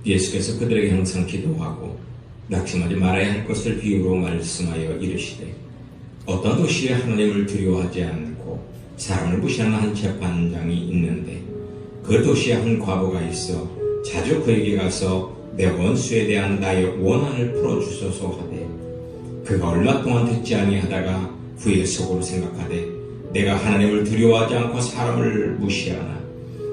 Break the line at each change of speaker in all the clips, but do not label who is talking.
예수께서 그들에게 항상 기도하고 낙심하지 말아야 할 것을 비유로 말씀하여 이르시되 어떤 도시에 하나님을 두려워하지 않고 사람을 무시하는 한 재판장이 있는데 그 도시에 한 과부가 있어 자주 그에게 가서 내 원수에 대한 나의 원한을 풀어주소서 하되 그가 얼마 동안 듣지 아니하다가 후에 속으로 생각하되 내가 하나님을 두려워하지 않고 사람을 무시하나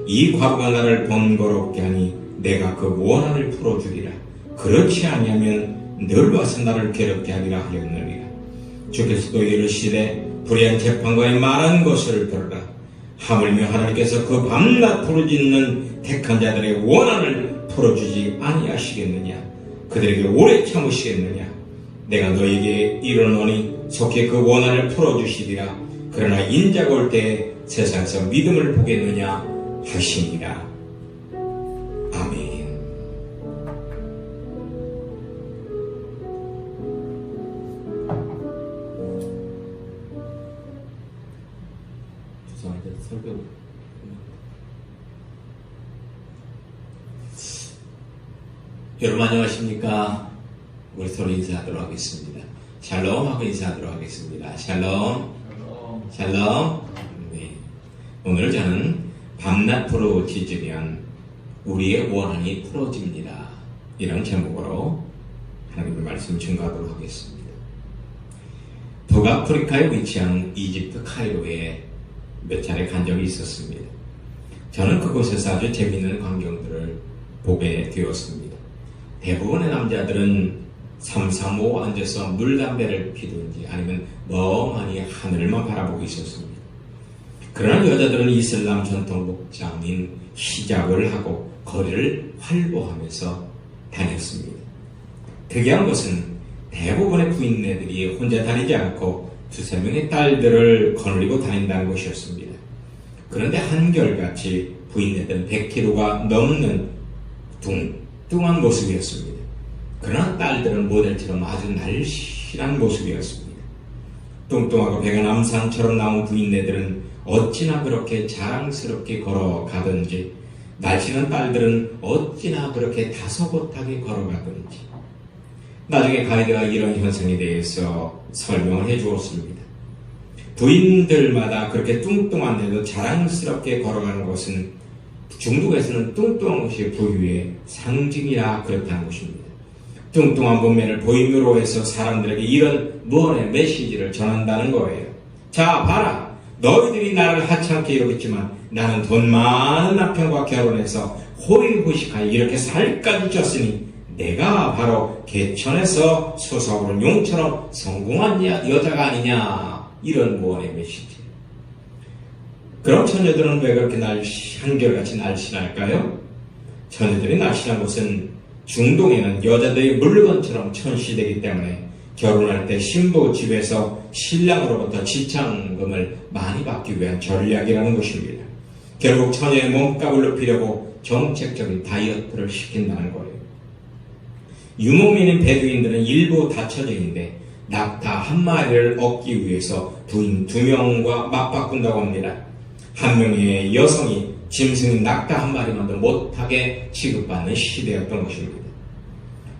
이 과부가 나를 번거롭게 하니 내가 그 원한을 풀어주리라. 그렇지 아니하면 늘 와서 나를 괴롭게 하리라 하였느니라. 주께서 또 이르시되 불의한 재판관의 말한 것을 들으라. 하물며 하나님께서 그 밤낮 부르짖는 택한 자들의 원한을 풀어주지 아니하시겠느냐. 그들에게 오래 참으시겠느냐. 내가 너에게 이르노니 속히 그 원한을 풀어주시리라. 그러나 인자가 올 때 세상에서 믿음을 보겠느냐 하시니라. 아멘. 여러분 안녕하십니까? 우리 서로 인사하도록 하겠습니다. 샬롬 하고 인사하도록 하겠습니다. 샬롬. 샬롬. 네. 오늘 저는 밤낮 부르짖으면 우리의 원한이 풀어집니다. 이런 제목으로 하나님의 말씀 증거하도록 하겠습니다. 북아프리카에 위치한 이집트 카이로에 몇 차례 간 적이 있었습니다. 저는 그곳에서 아주 재미있는 광경들을 보게 되었습니다. 대부분의 남자들은 삼삼오오 앉아서 물담배를 피든지 아니면 멍하니 하늘만 바라보고 있었습니다. 그러나 여자들은 이슬람 전통 복장인 히잡을 하고 거리를 활보하면서 다녔습니다. 특이한 것은 대부분의 부인네들이 혼자 다니지 않고 두세 명의 딸들을 거느리고 다닌다는 것이었습니다. 그런데 한결같이 부인네들은 100kg가 넘는 뚱뚱한 모습이었습니다. 그러나 딸들은 모델처럼 아주 날씬한 모습이었습니다. 뚱뚱하고 배가 남산처럼 나온 부인네들은 어찌나 그렇게 자랑스럽게 걸어가든지 날씬한 딸들은 어찌나 그렇게 다소곳하게 걸어가든지 나중에 가이드가 이런 현상에 대해서 설명을 해주었습니다. 부인들마다 그렇게 뚱뚱한데도 자랑스럽게 걸어가는 것은 중국에서는 뚱뚱한 것이 부유의 상징이라 그렇다는 것입니다. 뚱뚱한 몸매를 보임으로 해서 사람들에게 이런 무언의 메시지를 전한다는 거예요. 자, 봐라. 너희들이 나를 하찮게 여겼지만 나는 돈 많은 남편과 결혼해서 호의호식하여 이렇게 살까지 쪘으니 내가 바로 개천에서 솟아오른 용처럼 성공한 여자가 아니냐. 이런 무언의 메시지. 그럼 처녀들은 왜 그렇게 한결같이 날씬할까요? 처녀들이 날씬한 것은 중동에는 여자들이 물건처럼 천시되기 때문에 결혼할 때 신부 집에서 신랑으로부터 지참금을 많이 받기 위한 전략이라는 것입니다. 결국 처녀의 몸값을 높이려고 정책적인 다이어트를 시킨다는 거예요. 유목민인 베두인들은 일부 다처제인데 낙타 한 마리를 얻기 위해서 부인 2명과 맞바꾼다고 합니다. 한 명의 여성이 짐승인 낙타 한 마리만도 못하게 취급받는 시대였던 것입니다.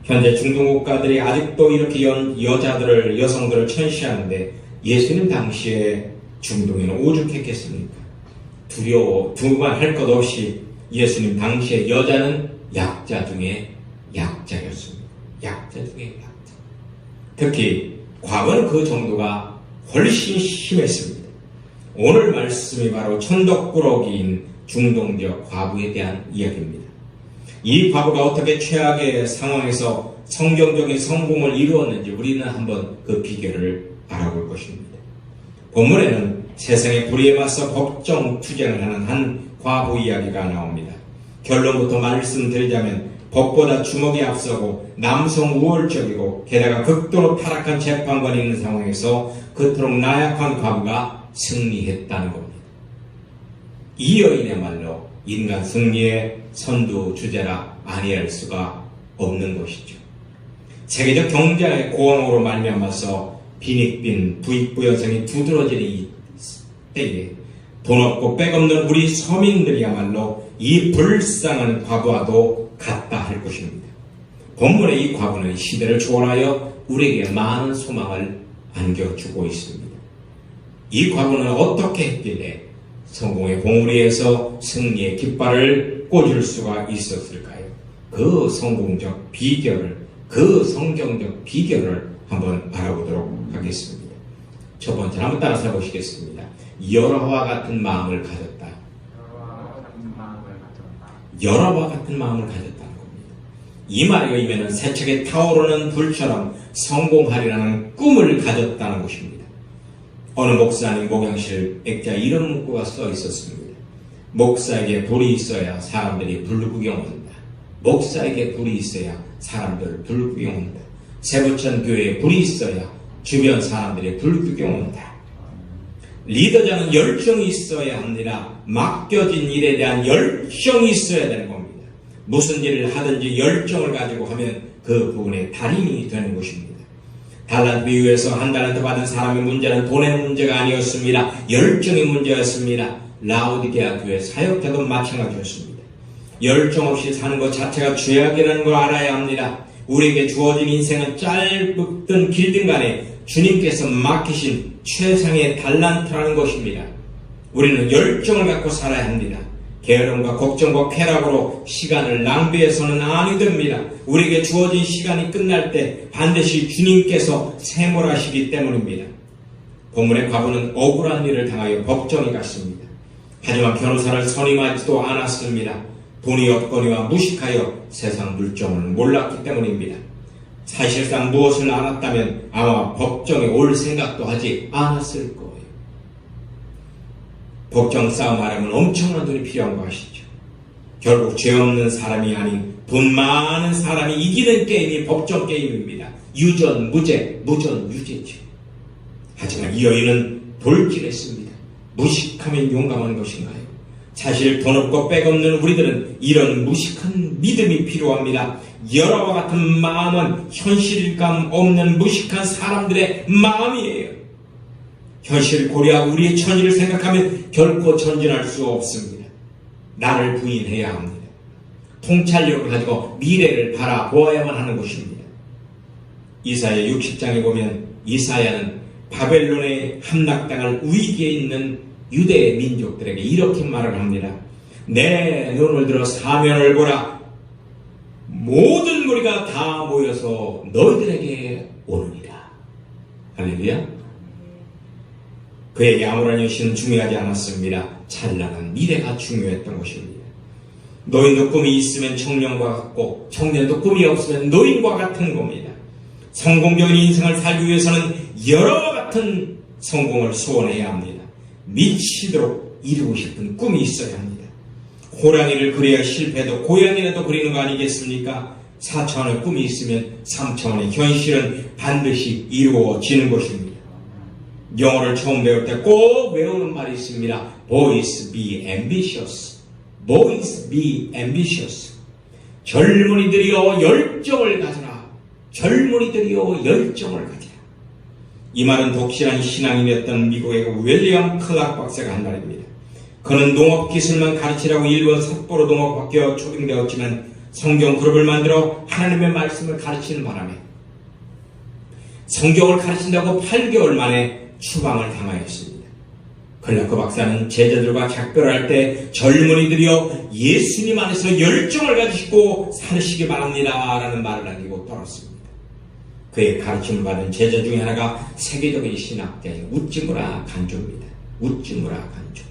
현재 중동 국가들이 아직도 이렇게 여성들을 천시하는데 예수님 당시에 중동에는 오죽했겠습니까? 두말할 것 없이 예수님 당시에 여자는 약자 중에 약자였습니다. 약자 중에 약자. 특히 과거는 그 정도가 훨씬 심했습니다. 오늘 말씀이 바로 천덕꾸러기인 중동 지역 과부에 대한 이야기입니다. 이 과부가 어떻게 최악의 상황에서 성경적인 성공을 이루었는지 우리는 한번 그 비결을 알아볼 것입니다. 본문에는 세상의 불의에 맞서 법정 투쟁을 하는 한 과부 이야기가 나옵니다. 결론부터 말씀드리자면 법보다 주먹이 앞서고 남성 우월적이고 게다가 극도로 타락한 재판관이 있는 상황에서 그토록 나약한 과부가 승리했다는 겁니다. 이 여인의말로 인간 승리의 선두주제라 아니할 수가 없는 것이죠. 세계적 경제의 고항으로 말미암아서 빈익빈 부익부 여성이 두드러지는 이 때에 돈 없고 빽 없는 우리 서민들이야말로 이 불쌍한 과부와도 같다 할 것입니다. 본문의 이 과부는 시대를 초월하여 우리에게 많은 소망을 안겨주고 있습니다. 이 과부는 어떻게 했길래 성공의 봉우리에서 승리의 깃발을 꽂을 수가 있었을까요? 그 성공적 비결을, 그 성경적 비결을 한번 알아보도록 하겠습니다. 첫 번째, 한번 따라서 보시겠습니다. 여러와 같은 마음을 가졌다. 여러와 같은 마음을 가졌다는 겁니다. 이 말의 의미는 세척에 타오르는 불처럼 성공하리라는 꿈을 가졌다는 것입니다. 어느 목사님 목양실 액자 이런 문구가 써 있었습니다. 목사에게 불이 있어야 사람들이 불구경 온다. 목사에게 불이 있어야 사람들 불구경 온다. 세부천 교회에 불이 있어야 주변 사람들이 불구경 온다. 리더자는 열정이 있어야 합니다. 맡겨진 일에 대한 열정이 있어야 되는 겁니다. 무슨 일을 하든지 열정을 가지고 하면 그 부분의 달인이 되는 것입니다. 달란트 비유에서 한 달란트 받은 사람의 문제는 돈의 문제가 아니었습니다. 열정의 문제였습니다. 라오디게아 교회 사역자도 마찬가지였습니다. 열정 없이 사는 것 자체가 죄악이라는 걸 알아야 합니다. 우리에게 주어진 인생은 짧든 길든 간에 주님께서 맡기신 최상의 달란트라는 것입니다. 우리는 열정을 갖고 살아야 합니다. 게으름과 걱정과 쾌락으로 시간을 낭비해서는 아니 됩니다. 우리에게 주어진 시간이 끝날 때 반드시 주님께서 세몰하시기 때문입니다. 본문의 과부는 억울한 일을 당하여 법정에 갔습니다. 하지만 변호사를 선임하지도 않았습니다. 돈이 없거니와 무식하여 세상 물정을 몰랐기 때문입니다. 사실상 무엇을 알았다면 아마 법정에 올 생각도 하지 않았을 거예요. 법정 싸움 하려면 엄청난 돈이 필요한 거 아시죠? 결국 죄 없는 사람이 아닌 돈 많은 사람이 이기는 게임이 법정 게임입니다. 유전, 무죄, 무전, 유죄죠. 하지만 이 여인은 돌진했습니다. 무식하면 용감한 것인가요? 사실 돈 없고 백 없는 우리들은 이런 무식한 믿음이 필요합니다. 여러와 같은 마음은 현실감 없는 무식한 사람들의 마음이에요. 현실을 고려하고 우리의 처지를 생각하면 결코 전진할 수 없습니다. 나를 부인해야 합니다. 통찰력을 가지고 미래를 바라보아야만 하는 것입니다. 이사야 60장에 보면 이사야는 바벨론에 함락당할 위기에 있는 유대 민족들에게 이렇게 말을 합니다. 내 눈을 들어 사면을 보라. 모든 무리가 다 모여서 너희들에게 오느니라. 할렐루야. 그에게 아무런 여신은 중요하지 않았습니다. 찬란한 미래가 중요했던 것입니다. 노인도 꿈이 있으면 청년과 같고 청년도 꿈이 없으면 노인과 같은 겁니다. 성공적인 인생을 살기 위해서는 여러 같은 성공을 소원해야 합니다. 미치도록 이루고 싶은 꿈이 있어야 합니다. 호랑이를 그려야 실패도 고양이라도 그리는 거 아니겠습니까? 4차원의 꿈이 있으면 3차원의 현실은 반드시 이루어지는 것입니다. 영어를 처음 배울 때 꼭 외우는 말이 있습니다. Boys be ambitious. Boys be ambitious. 젊은이들이여 열정을 가져라. 젊은이들이여 열정을 가져라. 이 말은 독실한 신앙인이었던 미국의 윌리엄 클락 박사가 한 말입니다. 그는 농업기술만 가르치라고 일본 삿포로 농업학교에 초빙되었지만 성경 그룹을 만들어 하나님의 말씀을 가르치는 바람에 성경을 가르친다고 8개월 만에 추방을 당하였습니다. 그러나 그 박사는 제자들과 작별할 때 젊은이들이여 예수님 안에서 열정을 가지시고 사시기 바랍니다 라는 말을 남기고 떠났습니다. 그의 가르침을 받은 제자 중에 하나가 세계적인 신학자인 우찌무라 간조입니다. 우찌무라 간조.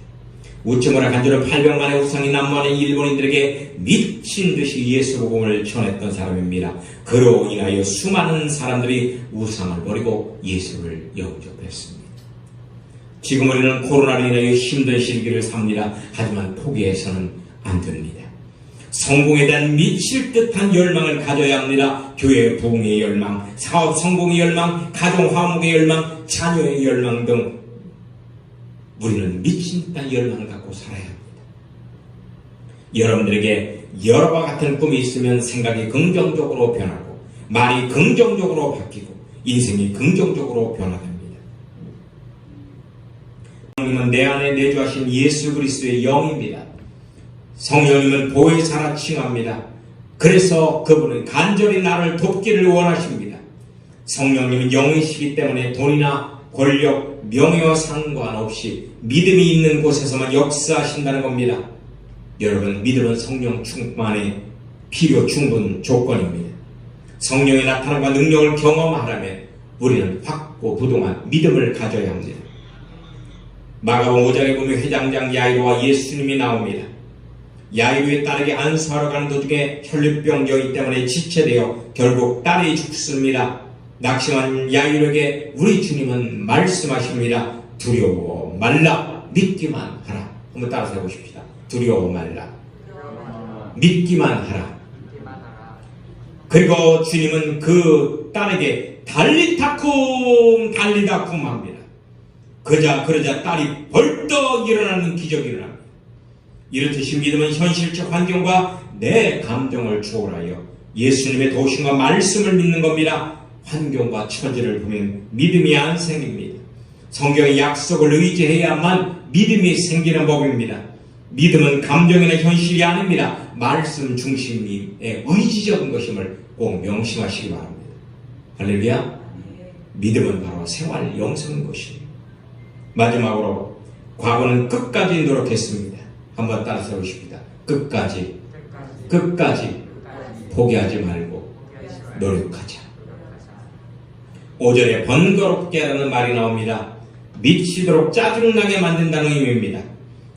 우찌무라 간조는 800만의 우상이 난무하는 일본인들에게 미친 듯이 예수 복음을 전했던 사람입니다. 그로 인하여 수많은 사람들이 우상을 버리고 예수를 영접했습니다. 지금 우리는 코로나로 인하여 힘든 시기를 삽니다. 하지만 포기해서는 안 됩니다. 성공에 대한 미칠 듯한 열망을 가져야 합니다. 교회 부흥의 열망, 사업 성공의 열망, 가정 화목의 열망, 자녀의 열망 등 우리는 미친 듯한 열망을 갖고 살아야 합니다. 여러분들에게 여러와 같은 꿈이 있으면 생각이 긍정적으로 변하고 말이 긍정적으로 바뀌고 인생이 긍정적으로 변화됩니다. 성령님은 내 안에 내주하신 예수 그리스도의 영입니다. 성령님은 보혜사라 칭합니다. 그래서 그분은 간절히 나를 돕기를 원하십니다. 성령님은 영이시기 때문에 돈이나 권력, 명예와 상관없이 믿음이 있는 곳에서만 역사하신다는 겁니다. 여러분, 믿음은 성령 충만의 필요 충분 조건입니다. 성령의 나타남과 능력을 경험하려면 우리는 확고부동한 믿음을 가져야 합니다. 마가복음 5장에 보면 회장장 야이로와 예수님이 나옵니다. 야이로의 딸에게 안수하러 가는 도중에 혈류병 때문에 지체되어 결국 딸이 죽습니다. 낙심한 야이로에게 우리 주님은 말씀하십니다. 두려워 말라, 믿기만 하라. 한번 따라서 해보십시다. 두려워 말라, 믿기만 하라. 그리고 주님은 그 딸에게 달리타쿰 달리다쿰 합니다. 그러자 딸이 벌떡 일어나는 기적이 일어납니다. 이렇듯이 믿음은 현실적 환경과 내 감정을 초월하여 예수님의 도심과 말씀을 믿는 겁니다. 환경과 처지를 보면 믿음이 안 생깁니다. 성경의 약속을 의지해야만 믿음이 생기는 법입니다. 믿음은 감정이나 현실이 아닙니다. 말씀 중심의 의지적인 것임을 꼭 명심하시기 바랍니다. 할렐루야. 믿음은 바로 생활 영성인 것입니다. 마지막으로 과거는 끝까지 노력했습니다. 한번 따라서 해보십니다. 끝까지 포기하지 말고 노력하자. 오전에 번거롭게 하라는 말이 나옵니다. 미치도록 짜증나게 만든다는 의미입니다.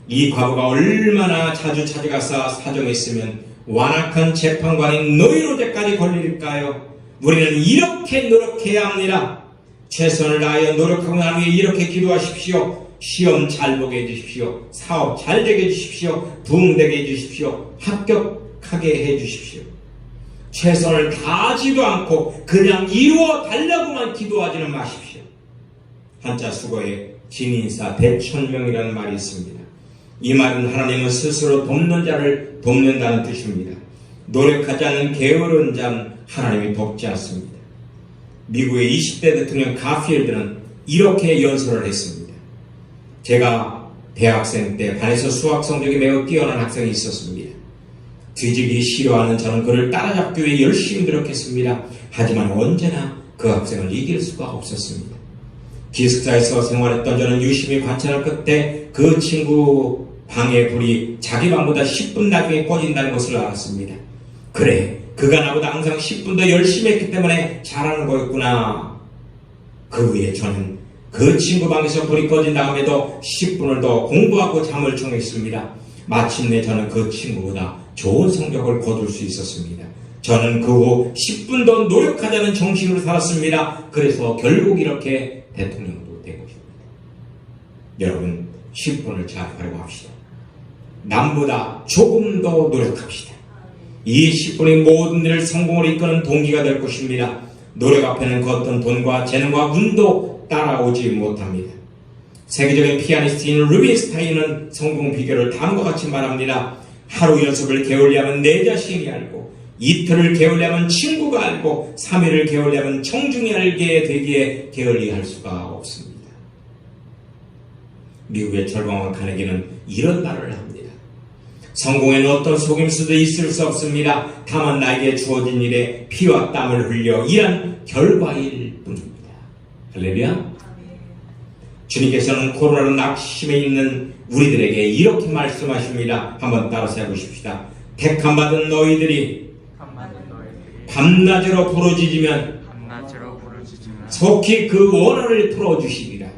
이 과거가 얼마나 자주 찾아가서 사정했으면 완악한 재판관인 노이로제까지 걸릴까요? 우리는 이렇게 노력해야 합니다. 최선을 다하여 노력하고 난 후에 이렇게 기도하십시오. 시험 잘 보게 해주십시오. 사업 잘 되게 해주십시오. 부흥되게 해주십시오. 합격하게 해주십시오. 최선을 다하지도 않고 그냥 이루어 달라고만 기도하지는 마십시오. 한자 수거에 진인사 대천명이라는 말이 있습니다. 이 말은 하나님은 스스로 돕는 자를 돕는다는 뜻입니다. 노력하지 않는 게으른 자는 하나님이 돕지 않습니다. 미국의 20대 대통령 가필드는 이렇게 연설을 했습니다. 제가 대학생 때 반에서 수학 성적이 매우 뛰어난 학생이 있었습니다. 뒤지기 싫어하는 저는 그를 따라잡기 위해 열심히 노력했습니다. 하지만 언제나 그 학생을 이길 수가 없었습니다. 기숙사에서 생활했던 저는 유심히 관찰할 끝에 그 친구 방의 불이 자기 방보다 10분 나중에 꺼진다는 것을 알았습니다. 그래, 그가 나보다 항상 10분 더 열심히 했기 때문에 잘하는 거였구나. 그 후에 저는 그 친구 방에서 불이 꺼진 다음에도 10분을 더 공부하고 잠을 청했습니다. 마침내 저는 그 친구보다 좋은 성적을 거둘 수 있었습니다. 저는 그 후 10분 더 노력하자는 정신으로 살았습니다. 그래서 결국 이렇게 대통령도 된 것입니다. 여러분, 10분을 자각하려고 합시다. 남보다 조금 더 노력합시다. 이 10분이 모든 일을 성공으로 이끄는 동기가 될 것입니다. 노력 앞에는 그 어떤 돈과 재능과 운도 따라오지 못합니다. 세계적인 피아니스트인 루빈스타인은 성공 비결을 다음과 같이 말합니다. 하루 연습을 게을리하면 내 자신이 알고, 이틀을 게을리하면 친구가 알고, 3일을 게을리하면 청중이 알게 되기에 게을리할 수가 없습니다. 미국의 철광왕 카네기는 이런 말을 합니다. 성공에는 어떤 속임수도 있을 수 없습니다. 다만 나에게 주어진 일에 피와 땀을 흘려 일한 결과일 뿐입니다. 할렐루야. 주님께서는 코로나로 낙심해 있는 우리들에게 이렇게 말씀하십니다. 한번 따라서 해보십시다. 택함받은 너희들이 밤낮으로 부르짖으면 속히 그 원한을 풀어주시리라.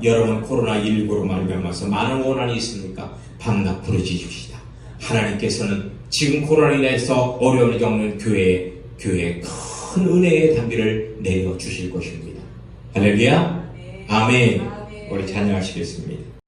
여러분, 코로나19로 말미암아서 많은 원한이 있습니까? 밤낮 부르짖읍시다. 하나님께서는 지금 코로나로 인해서 어려움을 겪는 교회에 큰 은혜의 단비를 내려주실 것입니다. 할렐루야. 아멘. 우리 찬양하시겠습니다.